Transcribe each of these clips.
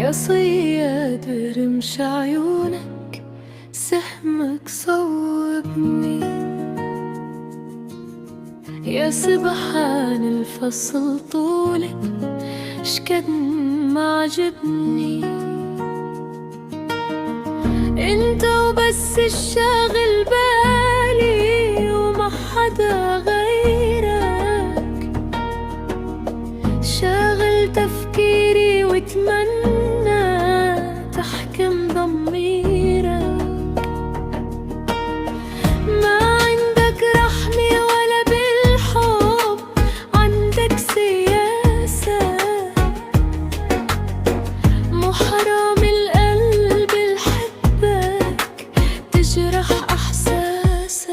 يا صياد برمش عيونك سهمك صوبني، يا سبحان الفصل طولك شكد ما عجبني. انت وبس الشاغل بالي وما حدا غيرك، شاغل تفكيري واتمنى تحكم ضميرك. ما عندك رحمة ولا بالحب عندك سياسة، مو حرام القلب الحبك تجرح احساسك.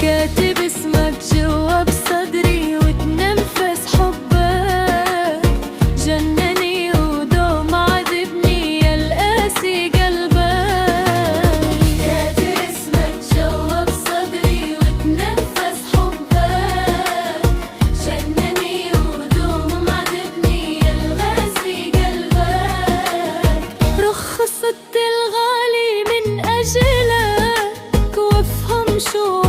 كاتب اسمك جوا بصدري وتنفس حبك، جنني ودوم عذبني يا القاسي قلبك. كاتب اسمك جوا بصدري وتنفس حبك، جنني ودوم عذبني يا القاسي قلبك. رخصت الغالي من أجلك وافهم شو